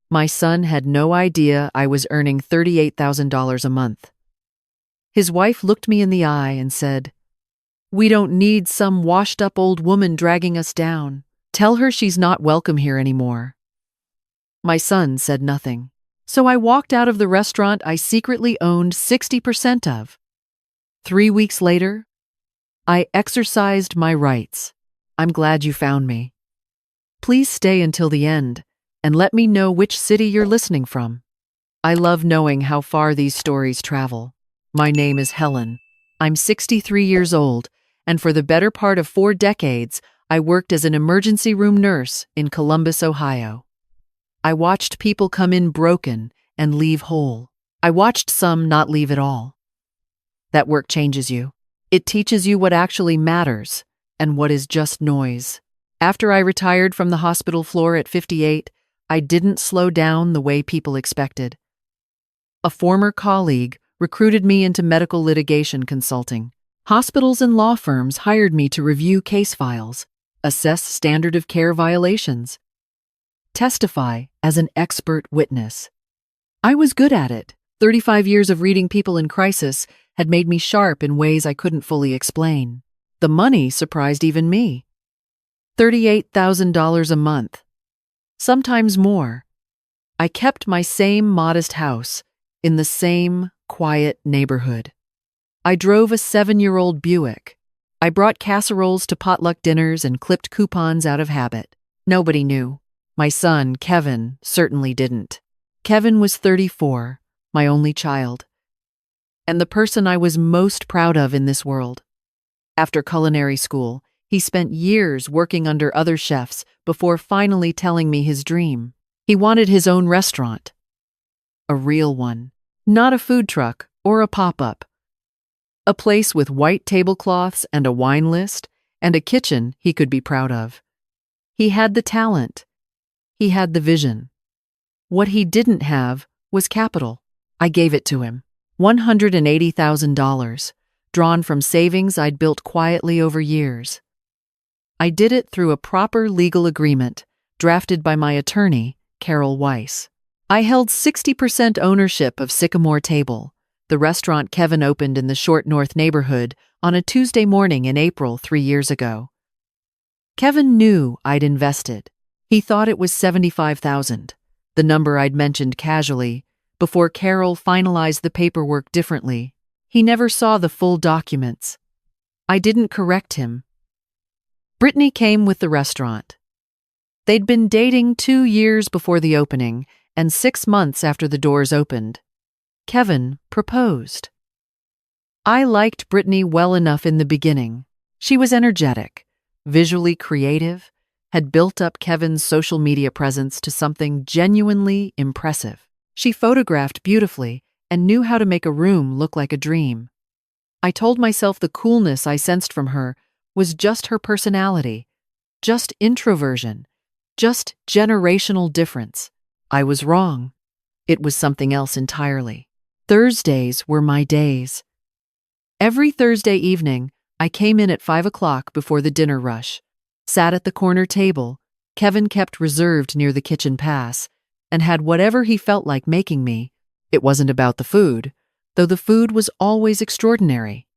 My son had no idea I was earning $38,000 a month. His wife looked me in the eye and said, "We don't need some washed-up old woman dragging us down. Tell her she's not welcome here anymore." My son said nothing, so I walked out of the restaurant I secretly owned 60% of. 3 weeks later, I exercised my rights. I'm glad you found me. Please stay until the end and let me know which city you're listening from. I love knowing how far these stories travel. My name is Helen. I'm 63 years old, and for the better part of 4 decades, I worked as an emergency room nurse in Columbus, Ohio. I watched people come in broken and leave whole. I watched some not leave at all. That work changes you. It teaches you what actually matters and what is just noise. After I retired from the hospital floor at 58, I didn't slow down the way people expected. A former colleague recruited me into medical litigation consulting. Hospitals and law firms hired me to review case files, assess standard of care violations, testify as an expert witness. I was good at it. 35 years of reading people in crisis had made me sharp in ways I couldn't fully explain. The money surprised even me. $38,000 a month. Sometimes more. I kept my same modest house in the same quiet neighborhood. I drove a 7-year-old Buick. I brought casseroles to potluck dinners and clipped coupons out of habit. Nobody knew. My son, Kevin, certainly didn't. Kevin was 34, my only child, and the person I was most proud of in this world. After culinary school, he spent years working under other chefs before finally telling me his dream. He wanted his own restaurant. A real one, not a food truck or a pop-up. A place with white tablecloths and a wine list and a kitchen he could be proud of. He had the talent. He had the vision. What he didn't have was capital. I gave it to him. $180,000, drawn from savings I'd built quietly over years. I did it through a proper legal agreement drafted by my attorney, Carol Weiss. I held 60% ownership of Sycamore Table, the restaurant Kevin opened in the Short North neighborhood on a Tuesday morning in April 3 years ago. Kevin knew I'd invested. He thought it was $75,000, the number I'd mentioned casually, before Carol finalized the paperwork differently. He never saw the full documents. I didn't correct him. Brittany came with the restaurant. They'd been dating 2 years before the opening and 6 months after the doors opened. Kevin proposed. I liked Brittany well enough in the beginning. She was energetic, visually creative, had built up Kevin's social media presence to something genuinely impressive. She photographed beautifully and knew how to make a room look like a dream. I told myself the coolness I sensed from her was just her personality, just introversion, just generational difference. I was wrong. It was something else entirely. Thursdays were my days. Every Thursday evening, I came in at 5 o'clock before the dinner rush, sat at the corner table. Kevin kept reserved near the kitchen pass, and had whatever he felt like making me. It wasn't about the food, though the food was always extraordinary.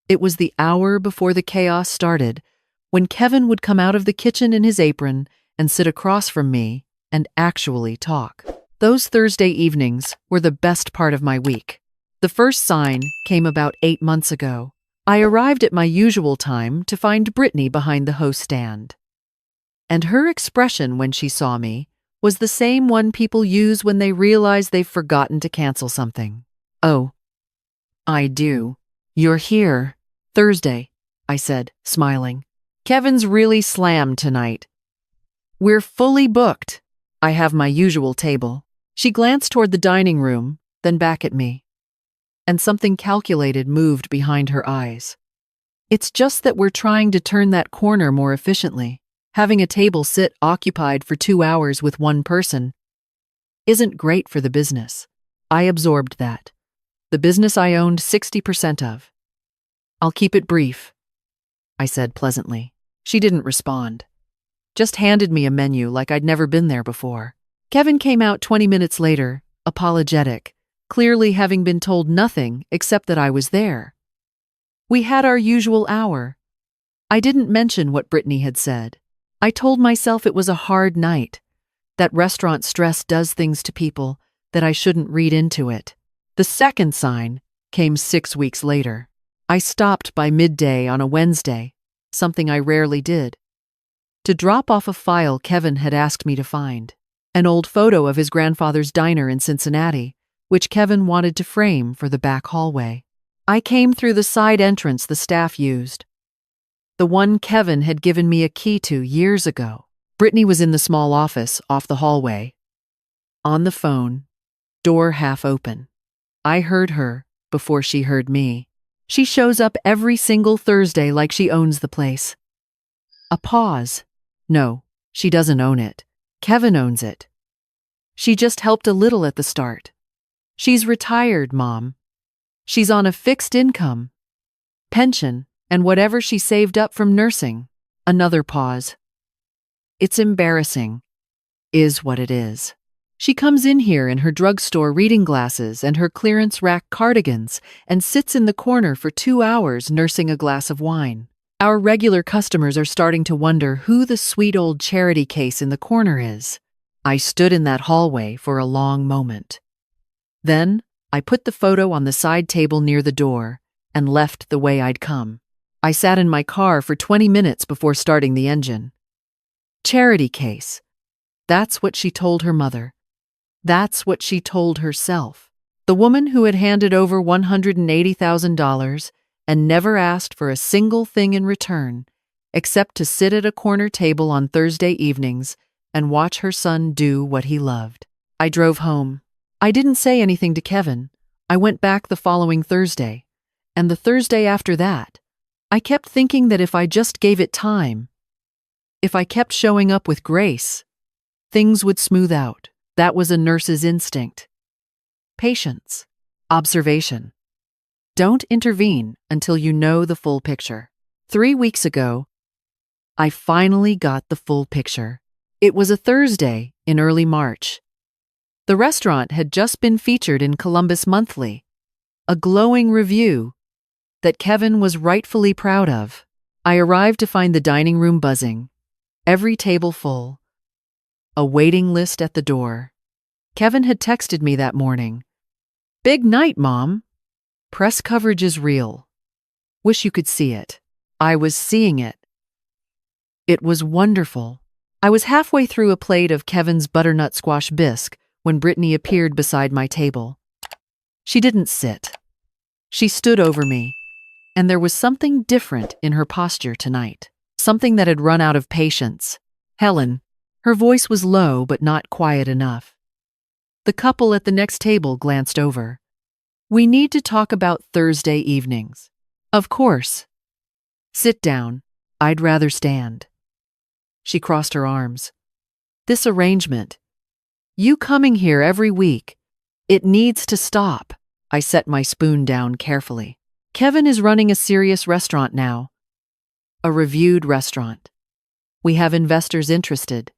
It was the hour before the chaos started, when Kevin would come out of the kitchen in his apron and sit across from me and actually talk. Those Thursday evenings were the best part of my week. The first sign came about 8 months ago. I arrived at my usual time to find Brittany behind the host stand. And her expression when she saw me was the same one people use when they realize they've forgotten to cancel something. "Oh, I do. You're here." "Thursday," I said, smiling. "Kevin's really slammed tonight. We're fully booked. I have my usual table." She glanced toward the dining room, then back at me, and something calculated moved behind her eyes. "It's just that we're trying to turn that corner more efficiently. Having a table sit occupied for 2 hours with one person isn't great for the business." I absorbed that. The business I owned 60% of. "I'll keep it brief," I said pleasantly. She didn't respond, just handed me a menu like I'd never been there before. Kevin came out 20 minutes later, apologetic, clearly having been told nothing except that I was there. We had our usual hour. I didn't mention what Brittany had said. I told myself it was a hard night, that restaurant stress does things to people, that I shouldn't read into it. The second sign came 6 weeks later. I stopped by midday on a Wednesday, something I rarely did, to drop off a file Kevin had asked me to find. An old photo of his grandfather's diner in Cincinnati, which Kevin wanted to frame for the back hallway. I came through the side entrance the staff used, the one Kevin had given me a key to years ago. Brittany was in the small office off the hallway, on the phone, door half open. I heard her before she heard me. She shows up every single Thursday like she owns the place. A pause. No, she doesn't own it. Kevin owns it. She just helped a little at the start. She's retired, Mom. She's on a fixed income, pension, and whatever she saved up from nursing. Another pause. It's embarrassing, is what it is. She comes in here in her drugstore reading glasses and her clearance rack cardigans and sits in the corner for 2 hours nursing a glass of wine. Our regular customers are starting to wonder who the sweet old charity case in the corner is. I stood in that hallway for a long moment. Then, I put the photo on the side table near the door and left the way I'd come. I sat in my car for 20 minutes before starting the engine. Charity case. That's what she told her mother. That's what she told herself. The woman who had handed over $180,000 and never asked for a single thing in return, except to sit at a corner table on Thursday evenings and watch her son do what he loved. I drove home. I didn't say anything to Kevin. I went back the following Thursday, and the Thursday after that. I kept thinking that if I just gave it time, if I kept showing up with grace, things would smooth out. That was a nurse's instinct. Patience. Observation. Don't intervene until you know the full picture. 3 weeks ago, I finally got the full picture. It was a Thursday in early March. The restaurant had just been featured in Columbus Monthly, a glowing review that Kevin was rightfully proud of. I arrived to find the dining room buzzing, every table full, a waiting list at the door. Kevin had texted me that morning. "Big night, Mom. Press coverage is real. Wish you could see it." I was seeing it. It was wonderful. I was halfway through a plate of Kevin's butternut squash bisque when Brittany appeared beside my table. She didn't sit. She stood over me, and there was something different in her posture tonight. Something that had run out of patience. Helen. Her voice was low but not quiet enough. The couple at the next table glanced over. "We need to talk about Thursday evenings." "Of course." "Sit down. I'd rather stand." She crossed her arms. "This arrangement, you coming here every week, it needs to stop." I set my spoon down carefully. Kevin is running a serious restaurant now. A reviewed restaurant. We have investors interested,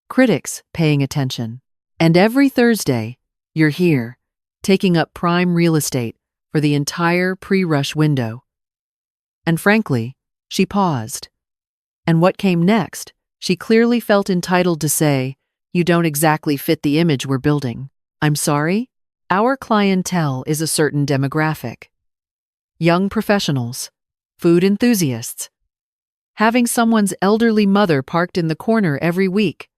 critics paying attention. And every Thursday, you're here, taking up prime real estate for the entire pre-rush window. And frankly, she paused. And what came next, she clearly felt entitled to say, "You don't exactly fit the image we're building." I'm sorry? Our clientele is a certain demographic. Young professionals, food enthusiasts. Having someone's elderly mother parked in the corner every week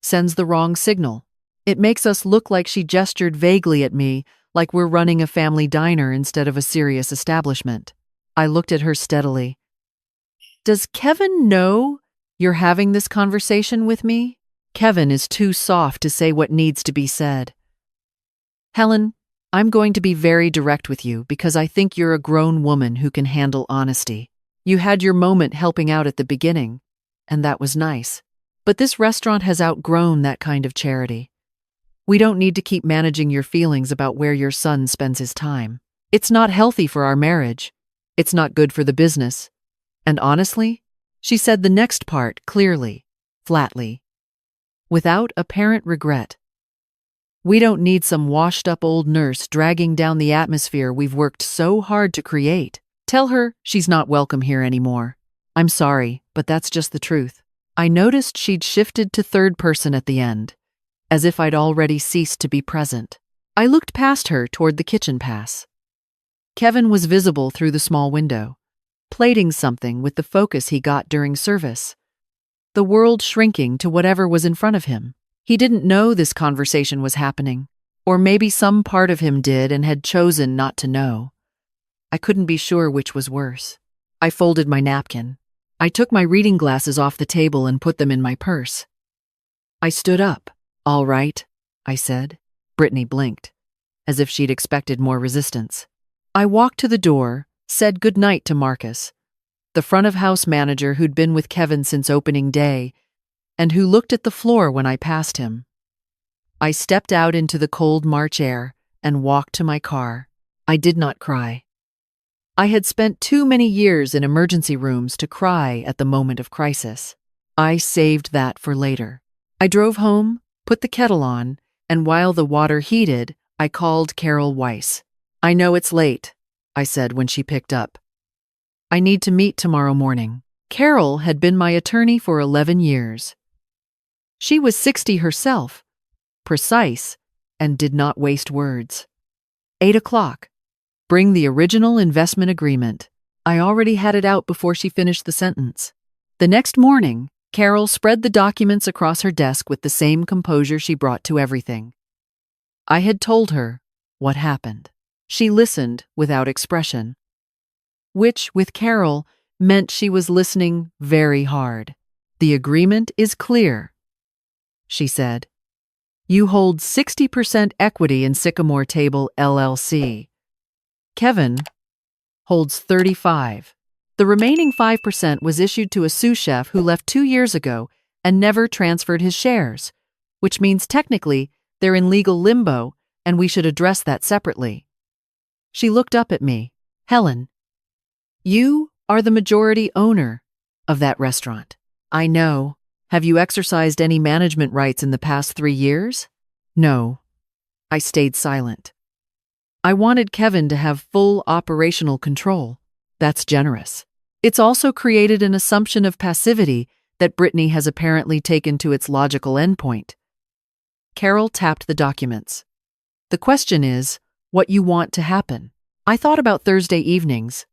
sends the wrong signal. It makes us look like she gestured vaguely at me, like we're running a family diner instead of a serious establishment. I looked at her steadily. "Does Kevin know you're having this conversation with me?" Kevin is too soft to say what needs to be said. "Helen, I'm going to be very direct with you because I think you're a grown woman who can handle honesty. You had your moment helping out at the beginning, and that was nice. But this restaurant has outgrown that kind of charity. We don't need to keep managing your feelings about where your son spends his time. It's not healthy for our marriage. It's not good for the business. And honestly," she said the next part clearly, flatly, without apparent regret, We don't need some washed-up old nurse dragging down the atmosphere we've worked so hard to create. Tell her she's not welcome here anymore. I'm sorry, but that's just the truth. I noticed she'd shifted to third person at the end, as if I'd already ceased to be present. I looked past her toward the kitchen pass. Kevin was visible through the small window, plating something with the focus he got during service. The world shrinking to whatever was in front of him. He didn't know this conversation was happening, or maybe some part of him did and had chosen not to know. I couldn't be sure which was worse. I folded my napkin. I took my reading glasses off the table and put them in my purse. I stood up. All right, I said. Brittany blinked, as if she'd expected more resistance. I walked to the door, said goodnight to Marcus, the front-of-house manager who'd been with Kevin since opening day, and who looked at the floor when I passed him. I stepped out into the cold March air and walked to my car. I did not cry. I had spent too many years in emergency rooms to cry at the moment of crisis. I saved that for later. I drove home, put the kettle on, and while the water heated, I called Carol Weiss. I know it's late, I said when she picked up. I need to meet tomorrow morning. Carol had been my attorney for 11 years. She was 60 herself, precise, and did not waste words. 8 o'clock. Bring the original investment agreement. I already had it out before she finished the sentence. The next morning, Carol spread the documents across her desk with the same composure she brought to everything. I had told her what happened. She listened without expression, which, with Carol, meant she was listening very hard. The agreement is clear, she said. You hold 60% equity in Sycamore Table LLC. Kevin holds 35. The remaining 5% was issued to a sous chef who left 2 years ago and never transferred his shares, which means technically they're in legal limbo and we should address that separately. She looked up at me. Helen, you are the majority owner of that restaurant. I know. Have you exercised any management rights in the past 3 years? No. I stayed silent. I wanted Kevin to have full operational control. That's generous. It's also created an assumption of passivity that Brittany has apparently taken to its logical endpoint. Carol tapped the documents. The question is, what you want to happen. I thought about Thursday evenings,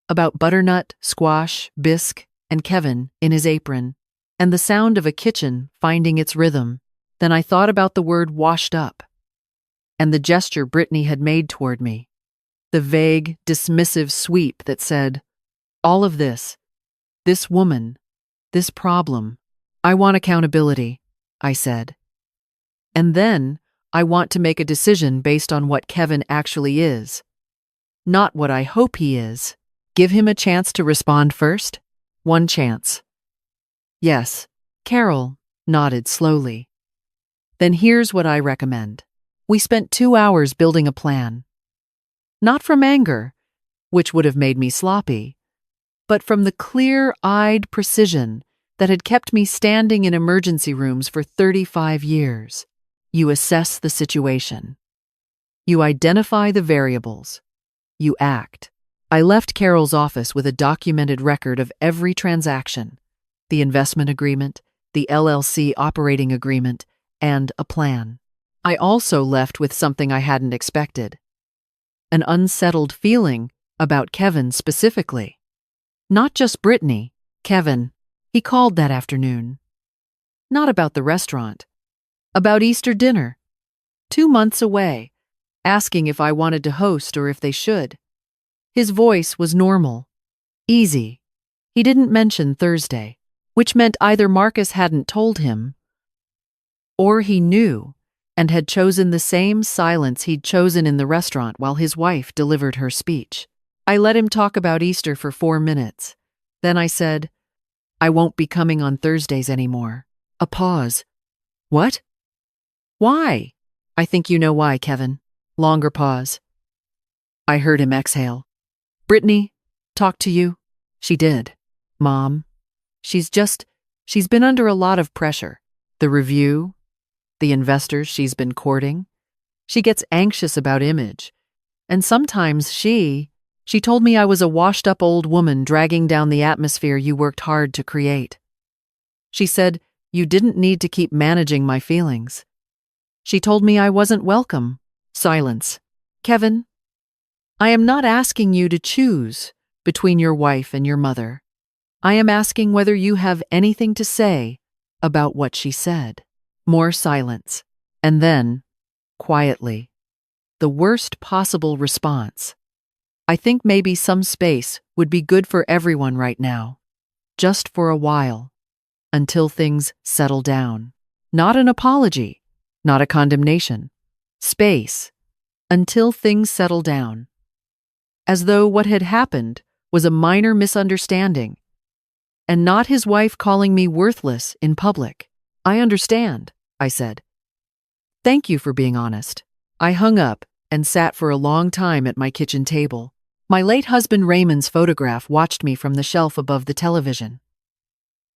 about butternut, squash, bisque, and Kevin in his apron, and the sound of a kitchen finding its rhythm. Then I thought about the word washed up, and the gesture Brittany had made toward me, the vague, dismissive sweep that said, all of this woman, this problem, I want accountability, I said. And then I want to make a decision based on what Kevin actually is, not what I hope he is. Give him a chance to respond first? One chance. Yes, Carol nodded slowly. Then here's what I recommend. We spent 2 hours building a plan. Not from anger, which would have made me sloppy, but from the clear-eyed precision that had kept me standing in emergency rooms for 35 years. You assess the situation. You identify the variables. You act. I left Carol's office with a documented record of every transaction, the investment agreement, the LLC operating agreement, and a plan. I also left with something I hadn't expected. An unsettled feeling about Kevin specifically. Not just Brittany, Kevin. He called that afternoon. Not about the restaurant. About Easter dinner. 2 months away, asking if I wanted to host or if they should. His voice was normal, easy. He didn't mention Thursday, which meant either Marcus hadn't told him, or he knew and had chosen the same silence he'd chosen in the restaurant while his wife delivered her speech. I let him talk about Easter for 4 minutes. Then I said, I won't be coming on Thursdays anymore. A pause. What? Why? I think you know why, Kevin. Longer pause. I heard him exhale. Brittany, talk to you? She did. Mom. She's been under a lot of pressure. The review, the investors she's been courting. She gets anxious about image. And sometimes she told me I was a washed-up old woman dragging down the atmosphere you worked hard to create. She said you didn't need to keep managing my feelings. She told me I wasn't welcome. Silence. Kevin, I am not asking you to choose between your wife and your mother. I am asking whether you have anything to say about what she said. More silence. And then, quietly, the worst possible response. I think maybe some space would be good for everyone right now. Just for a while. Until things settle down. Not an apology. Not a condemnation. Space. Until things settle down. As though what had happened was a minor misunderstanding, and not his wife calling me worthless in public. I understand, I said. Thank you for being honest. I hung up and sat for a long time at my kitchen table. My late husband Raymond's photograph watched me from the shelf above the television.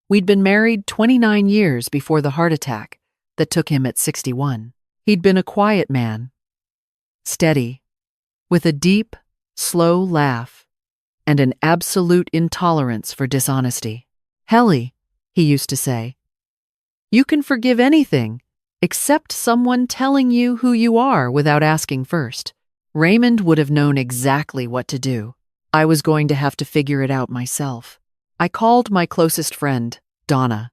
We'd been married 29 years before the heart attack that took him at 61. He'd been a quiet man, steady, with a deep, slow laugh and an absolute intolerance for dishonesty. Helly, he used to say, you can forgive anything except someone telling you who you are without asking first. Raymond would have known exactly what to do. I was going to have to figure it out myself. I called my closest friend, Donna,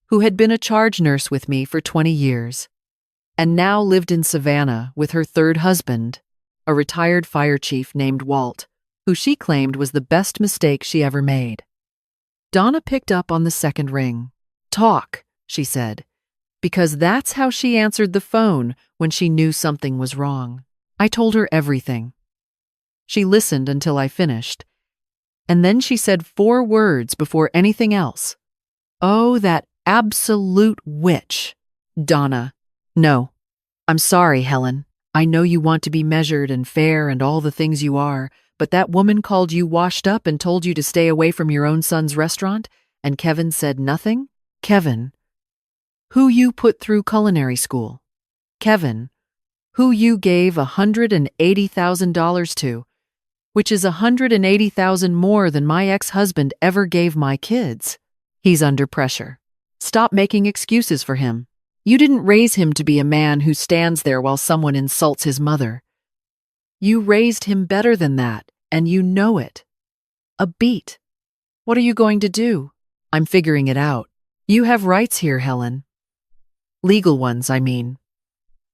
who had been a charge nurse with me for 20 years, and now lived in Savannah with her third husband, a retired fire chief named Walt, who she claimed was the best mistake she ever made. Donna picked up on the second ring. Talk, she said, because that's how she answered the phone when she knew something was wrong. I told her everything. She listened until I finished, and then she said 4 words before anything else. Oh, that absolute witch. Donna. No. I'm sorry, Helen. I know you want to be measured and fair and all the things you are, but that woman called you washed up and told you to stay away from your own son's restaurant, and Kevin said nothing? Kevin, who you put through culinary school. Kevin, who you gave $180,000 to, which is $180,000 more than my ex-husband ever gave my kids. He's under pressure. Stop making excuses for him. You didn't raise him to be a man who stands there while someone insults his mother. You raised him better than that, and you know it. A beat. What are you going to do? I'm figuring it out. You have rights here, Helen. Legal ones, I mean.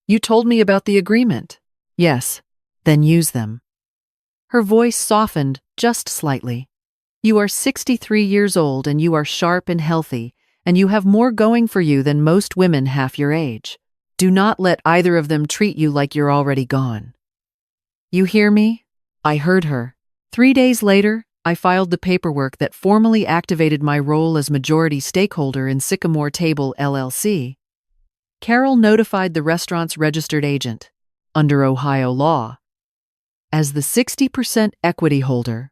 You told me about the agreement. Yes, then use them. Her voice softened just slightly. You are 63 years old and you are sharp and healthy, and you have more going for you than most women half your age. Do not let either of them treat you like you're already gone. You hear me? I heard her. 3 days later, I filed the paperwork that formally activated my role as majority stakeholder in Sycamore Table LLC. Carol notified the restaurant's registered agent, under Ohio law. As the 60% equity holder,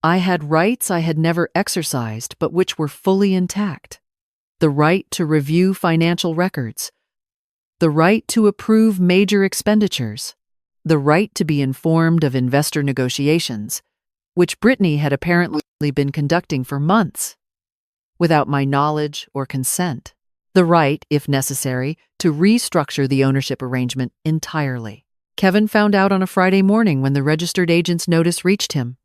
I had rights I had never exercised but which were fully intact. The right to review financial records, the right to approve major expenditures, the right to be informed of investor negotiations, which Brittany had apparently been conducting for months, without my knowledge or consent. The right, if necessary, to restructure the ownership arrangement entirely. Kevin found out on a Friday morning when the registered agent's notice reached him.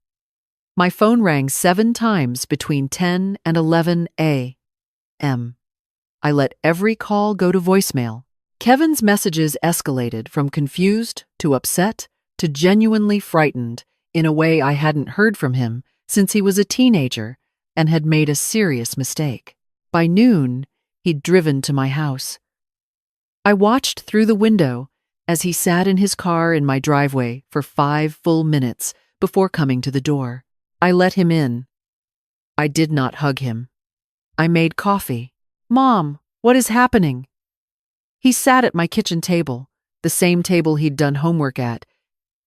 My phone rang 7 times between 10 and 11 a.m. I let every call go to voicemail. Kevin's messages escalated from confused to upset to genuinely frightened in a way I hadn't heard from him since he was a teenager and had made a serious mistake. By noon, he'd driven to my house. I watched through the window as he sat in his car in my driveway for 5 full minutes before coming to the door. I let him in. I did not hug him. I made coffee. Mom, what is happening? He sat at my kitchen table, the same table he'd done homework at,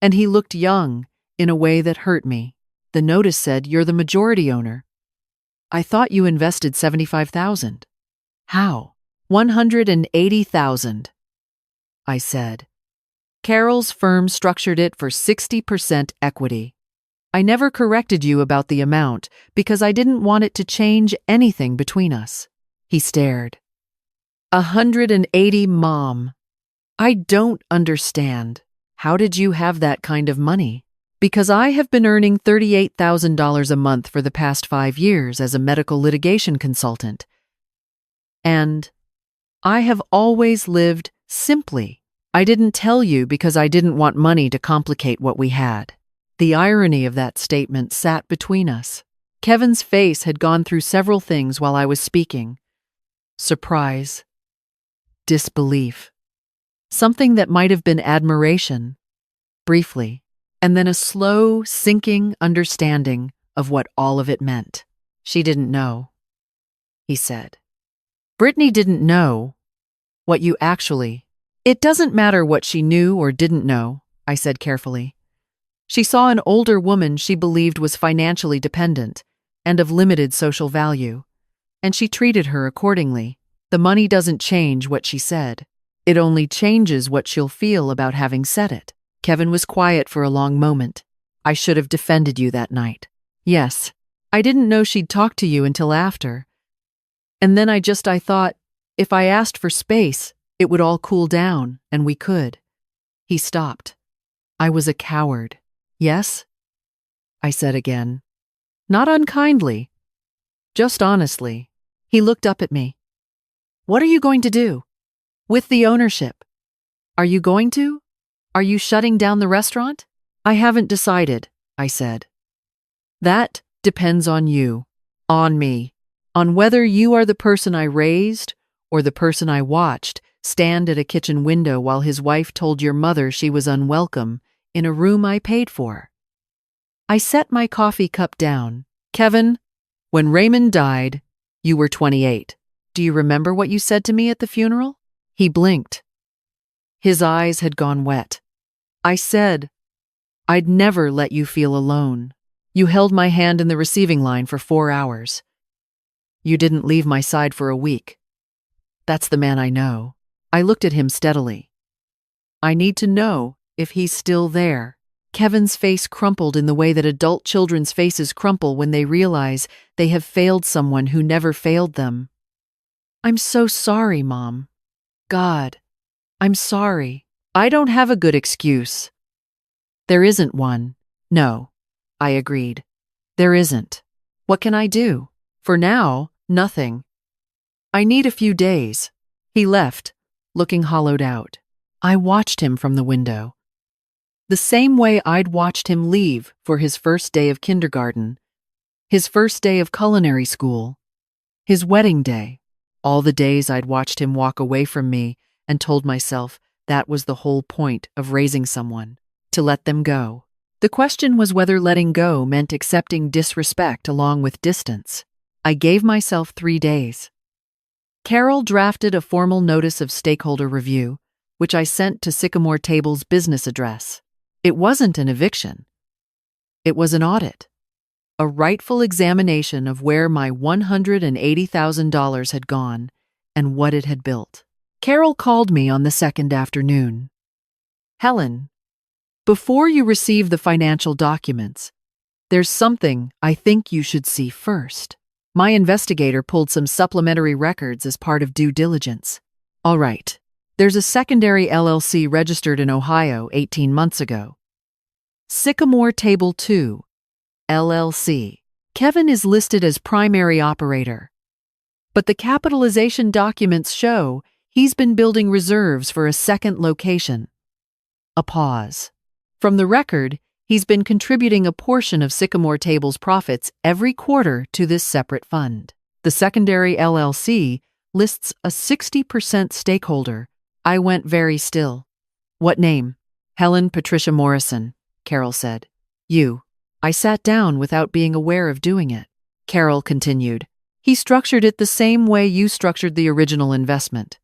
and he looked young in a way that hurt me. The notice said, "You're the majority owner." I thought you invested $75,000. How? $180,000, I said. Carol's firm structured it for 60% equity. I never corrected you about the amount because I didn't want it to change anything between us. He stared. 180, Mom. I don't understand. How did you have that kind of money? Because I have been earning $38,000 a month for the past 5 years as a medical litigation consultant. And I have always lived simply. I didn't tell you because I didn't want money to complicate what we had. The irony of that statement sat between us. Kevin's face had gone through several things while I was speaking. Surprise. Disbelief. Something that might have been admiration. Briefly. And then a slow, sinking understanding of what all of it meant. She didn't know, he said. Brittany didn't know what you actually. It doesn't matter what she knew or didn't know, I said carefully. She saw an older woman she believed was financially dependent and of limited social value, and she treated her accordingly. The money doesn't change what she said. It only changes what she'll feel about having said it. Kevin was quiet for a long moment. I should have defended you that night. Yes, I didn't know she'd talk to you until after. And then I thought, if I asked for space, it would all cool down, and we could. He stopped. I was a coward. Yes? I said again. Not unkindly. Just honestly. He looked up at me. What are you going to do? With the ownership. Are you going to? Are you shutting down the restaurant? I haven't decided, I said. That depends on you. On me. On whether you are the person I raised or the person I watched stand at a kitchen window while his wife told your mother she was unwelcome in a room I paid for. I set my coffee cup down. Kevin, when Raymond died, you were 28. Do you remember what you said to me at the funeral? He blinked. His eyes had gone wet. I said, I'd never let you feel alone. You held my hand in the receiving line for 4 hours. You didn't leave my side for a week. That's the man I know. I looked at him steadily. I need to know if he's still there. Kevin's face crumpled in the way that adult children's faces crumple when they realize they have failed someone who never failed them. I'm so sorry, Mom. God, I'm sorry. I don't have a good excuse. There isn't one. No, I agreed. There isn't. What can I do? For now, nothing. I need a few days. He left, looking hollowed out. I watched him from the window. The same way I'd watched him leave for his first day of kindergarten, his first day of culinary school, his wedding day, all the days I'd watched him walk away from me and told myself that was the whole point of raising someone, to let them go. The question was whether letting go meant accepting disrespect along with distance. I gave myself 3 days. Carol drafted a formal notice of stakeholder review, which I sent to Sycamore Table's business address. It wasn't an eviction. It was an audit. A rightful examination of where my $180,000 had gone and what it had built. Carol called me on the second afternoon. Helen, before you receive the financial documents, there's something I think you should see first. My investigator pulled some supplementary records as part of due diligence. All right. There's a secondary LLC registered in Ohio 18 months ago. Sycamore Table 2, LLC. Kevin is listed as primary operator. But the capitalization documents show he's been building reserves for a second location. A pause. From the record, he's been contributing a portion of Sycamore Table's profits every quarter to this separate fund. The secondary LLC lists a 60% stakeholder. I went very still. What name? Helen Patricia Morrison, Carol said. You. I sat down without being aware of doing it. Carol continued. He structured it the same way you structured the original investment.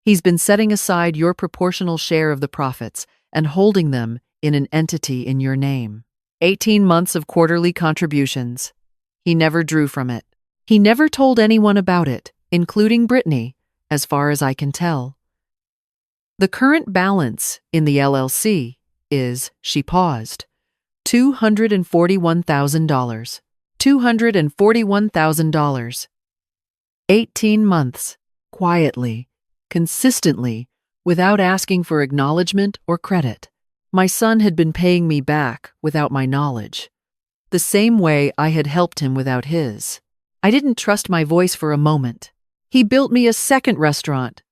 He's been setting aside your proportional share of the profits and holding them in an entity in your name. 18 months of quarterly contributions. He never drew from it. He never told anyone about it, including Brittany, as far as I can tell. The current balance in the LLC is, she paused, $241,000. $241,000. 18 months, quietly, consistently, without asking for acknowledgement or credit. My son had been paying me back without my knowledge, the same way I had helped him without his. I didn't trust my voice for a moment. He built me a second restaurant,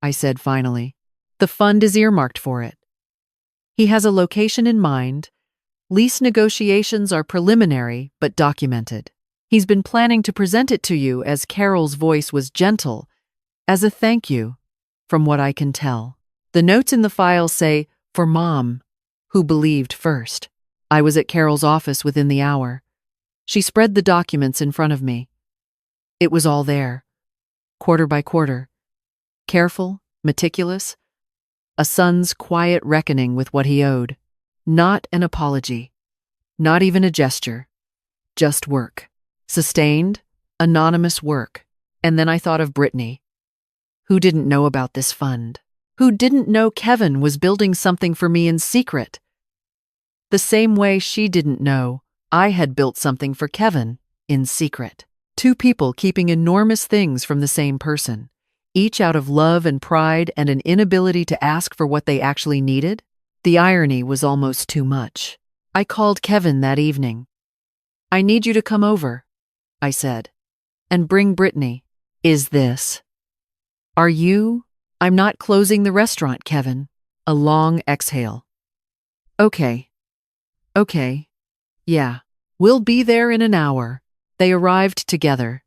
I said finally. The fund is earmarked for it. He has a location in mind. Lease negotiations are preliminary but documented. He's been planning to present it to you, as Carol's voice was gentle, as a thank you, from what I can tell. The notes in the file say, for Mom, who believed first. I was at Carol's office within the hour. She spread the documents in front of me. It was all there, quarter by quarter. Careful, meticulous. A son's quiet reckoning with what he owed. Not an apology. Not even a gesture. Just work. Sustained, anonymous work. And then I thought of Brittany. Who didn't know about this fund? Who didn't know Kevin was building something for me in secret? The same way she didn't know I had built something for Kevin in secret. Two people keeping enormous things from the same person, each out of love and pride and an inability to ask for what they actually needed. The irony was almost too much. I called Kevin that evening. I need you to come over, I said, and bring Brittany. Is this? Are you? I'm not closing the restaurant, Kevin. A long exhale. Okay. Yeah. We'll be there in an hour. They arrived together.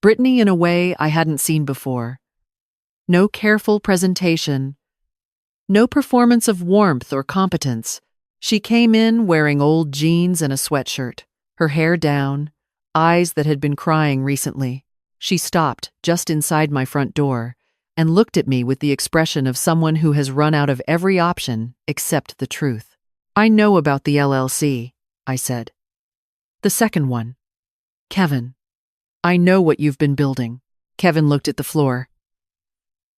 Brittany in a way I hadn't seen before. No careful presentation. No performance of warmth or competence. She came in wearing old jeans and a sweatshirt, her hair down, eyes that had been crying recently. She stopped just inside my front door and looked at me with the expression of someone who has run out of every option except the truth. I know about the LLC, I said. The second one. Kevin, I know what you've been building. Kevin looked at the floor.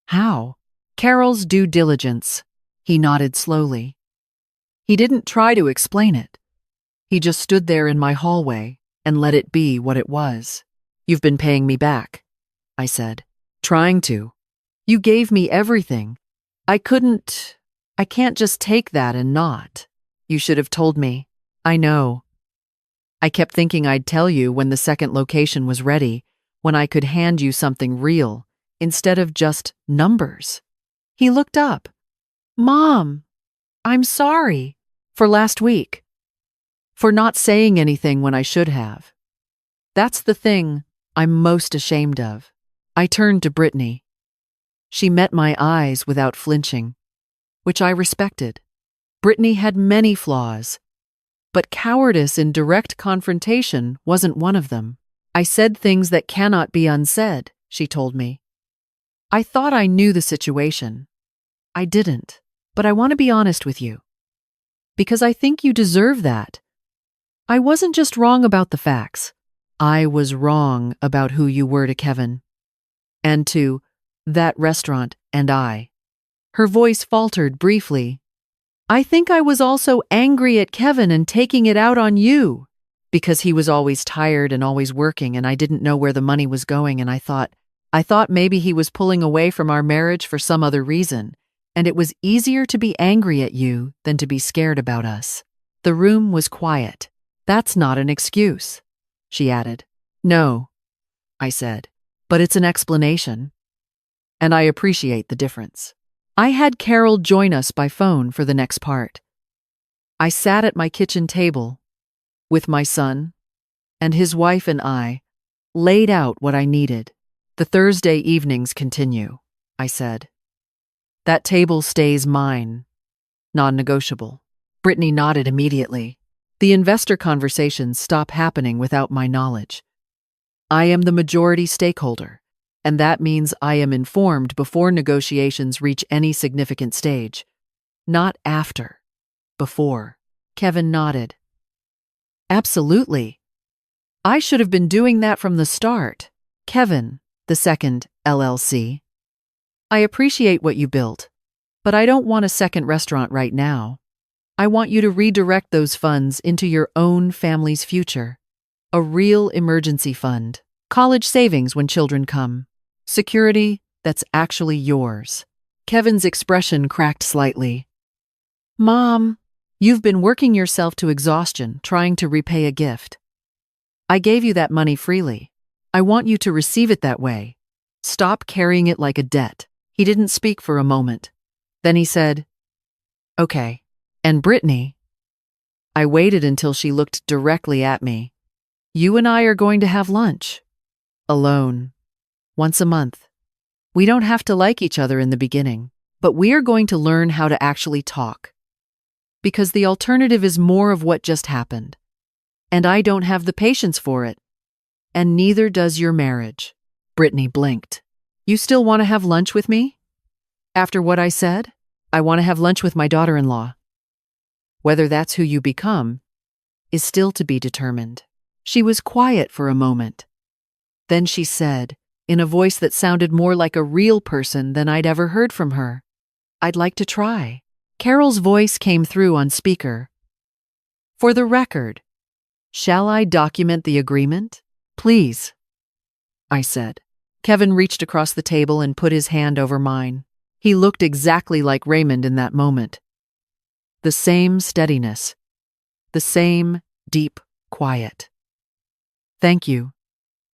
How? Carol's due diligence. He nodded slowly. He didn't try to explain it. He just stood there in my hallway and let it be what it was. You've been paying me back, I said. Trying to. You gave me everything. I can't just take that and not. You should have told me. I know. I kept thinking I'd tell you when the second location was ready, when I could hand you something real, instead of just numbers. He looked up. Mom, I'm sorry. For last week. For not saying anything when I should have. That's the thing I'm most ashamed of. I turned to Brittany. She met my eyes without flinching, which I respected. Brittany had many flaws, but cowardice in direct confrontation wasn't one of them. I said things that cannot be unsaid, she told me. I thought I knew the situation. I didn't, but I want to be honest with you. Because I think you deserve that. I wasn't just wrong about the facts. I was wrong about who you were to Kevin. And to that restaurant and I. Her voice faltered briefly. I think I was also angry at Kevin and taking it out on you, because he was always tired and always working and I didn't know where the money was going, and I thought maybe he was pulling away from our marriage for some other reason, and it was easier to be angry at you than to be scared about us. The room was quiet. That's not an excuse, she added. No, I said, but it's an explanation. And I appreciate the difference. I had Carol join us by phone for the next part. I sat at my kitchen table with my son, and his wife and I laid out what I needed. The Thursday evenings continue, I said. That table stays mine, non-negotiable. Brittany nodded immediately. The investor conversations stop happening without my knowledge. I am the majority stakeholder, and that means I am informed before negotiations reach any significant stage. Not after. Before. Kevin nodded. Absolutely. I should have been doing that from the start. Kevin, the second LLC. I appreciate what you built, but I don't want a second restaurant right now. I want you to redirect those funds into your own family's future. A real emergency fund. College savings when children come. Security that's actually yours. Kevin's expression cracked slightly. Mom, you've been working yourself to exhaustion trying to repay a gift. I gave you that money freely. I want you to receive it that way. Stop carrying it like a debt. He didn't speak for a moment. Then he said, Okay. And Brittany? I waited until she looked directly at me. You and I are going to have lunch. Alone. Once a month. We don't have to like each other in the beginning, but we are going to learn how to actually talk. Because the alternative is more of what just happened. And I don't have the patience for it. And neither does your marriage. Brittany blinked. You still want to have lunch with me? After what I said, I want to have lunch with my daughter-in-law. Whether that's who you become is still to be determined. She was quiet for a moment. Then she said, in a voice that sounded more like a real person than I'd ever heard from her, I'd like to try. Carol's voice came through on speaker. For the record, shall I document the agreement? Please, I said. Kevin reached across the table and put his hand over mine. He looked exactly like Raymond in that moment. The same steadiness. The same deep quiet. Thank you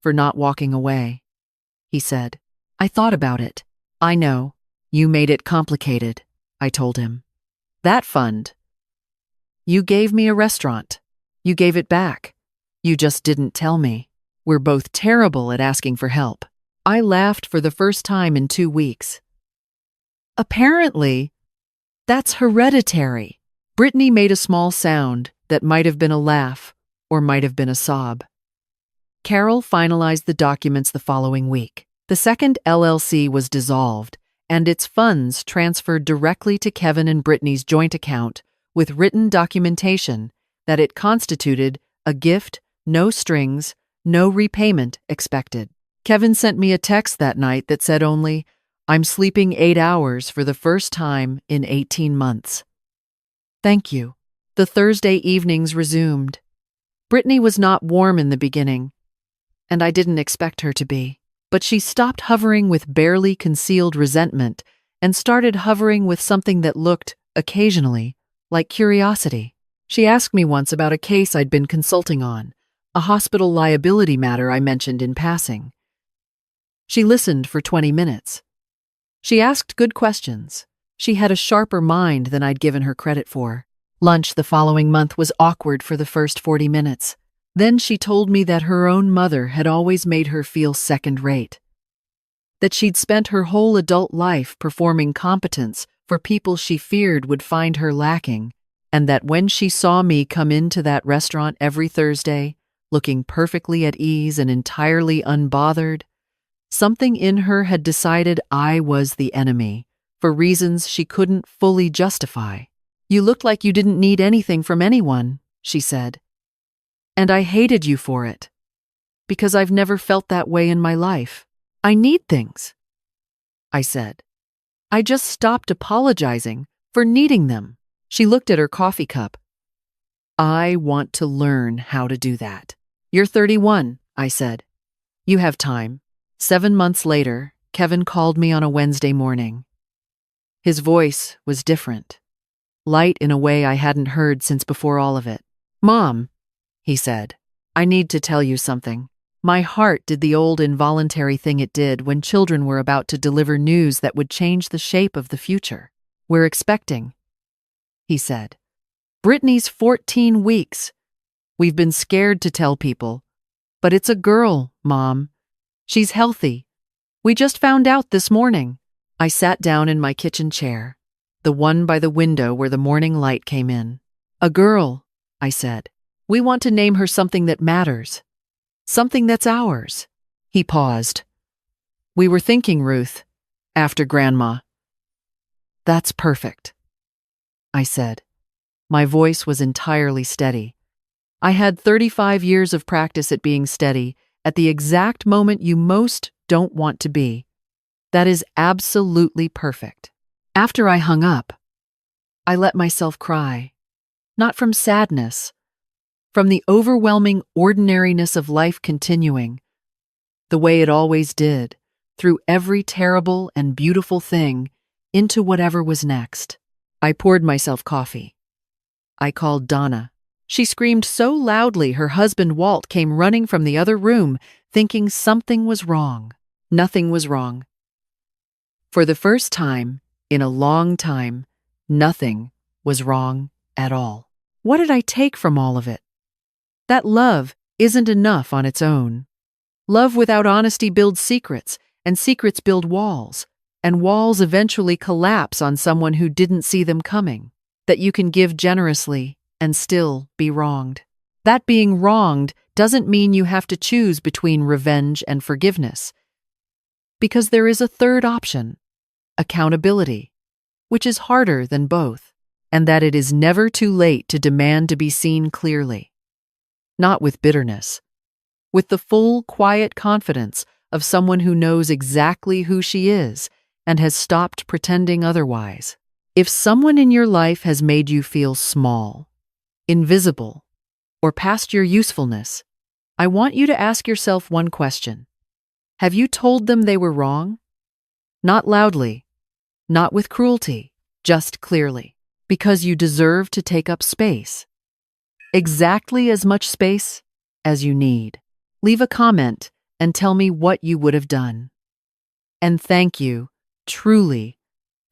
for not walking away, he said. I thought about it. I know. You made it complicated, I told him. That fund. You gave me a restaurant. You gave it back. You just didn't tell me. We're both terrible at asking for help. I laughed for the first time in 2 weeks. Apparently, that's hereditary. Brittany made a small sound that might have been a laugh or might have been a sob. Carol finalized the documents the following week. The second LLC was dissolved, and its funds transferred directly to Kevin and Brittany's joint account with written documentation that it constituted a gift, no strings, no repayment expected. Kevin sent me a text that night that said only, I'm sleeping 8 hours for the first time in 18 months. Thank you. The Thursday evenings resumed. Brittany was not warm in the beginning, and I didn't expect her to be. But she stopped hovering with barely concealed resentment and started hovering with something that looked, occasionally, like curiosity. She asked me once about a case I'd been consulting on, a hospital liability matter I mentioned in passing. She listened for 20 minutes. She asked good questions. She had a sharper mind than I'd given her credit for. Lunch the following month was awkward for the first 40 minutes. Then she told me that her own mother had always made her feel second-rate. That she'd spent her whole adult life performing competence for people she feared would find her lacking, and that when she saw me come into that restaurant every Thursday, looking perfectly at ease and entirely unbothered, something in her had decided I was the enemy, for reasons she couldn't fully justify. You looked like you didn't need anything from anyone, she said. And I hated you for it. Because I've never felt that way in my life. I need things, I said. I just stopped apologizing for needing them. She looked at her coffee cup. I want to learn how to do that. You're 31, I said. You have time. 7 months later, Kevin called me on a Wednesday morning. His voice was different. Light in a way I hadn't heard since before all of it. Mom, he said, I need to tell you something. My heart did the old involuntary thing it did when children were about to deliver news that would change the shape of the future. We're expecting, he said. Brittany's 14 weeks. We've been scared to tell people. But it's a girl, Mom. She's healthy. We just found out this morning. I sat down in my kitchen chair, the one by the window where the morning light came in. A girl, I said. We want to name her something that matters. Something that's ours. He paused. We were thinking, Ruth, after Grandma. That's perfect, I said. My voice was entirely steady. I had 35 years of practice at being steady at the exact moment you most don't want to be. That is absolutely perfect. After I hung up, I let myself cry, not from sadness, from the overwhelming ordinariness of life continuing, the way it always did, through every terrible and beautiful thing, into whatever was next. I poured myself coffee. I called Donna. She screamed so loudly her husband Walt came running from the other room, thinking something was wrong. Nothing was wrong. For the first time in a long time, nothing was wrong at all. What did I take from all of it? That love isn't enough on its own. Love without honesty builds secrets, and secrets build walls, and walls eventually collapse on someone who didn't see them coming. That you can give generously and still be wronged. That being wronged doesn't mean you have to choose between revenge and forgiveness. Because there is a third option, accountability, which is harder than both, and that it is never too late to demand to be seen clearly. Not with bitterness, with the full, quiet confidence of someone who knows exactly who she is and has stopped pretending otherwise. If someone in your life has made you feel small, invisible, or past your usefulness, I want you to ask yourself one question. Have you told them they were wrong? Not loudly, not with cruelty, just clearly, because you deserve to take up space. Exactly as much space as you need. Leave a comment and tell me what you would have done. And thank you, truly,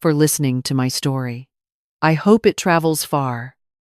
for listening to my story. I hope it travels far.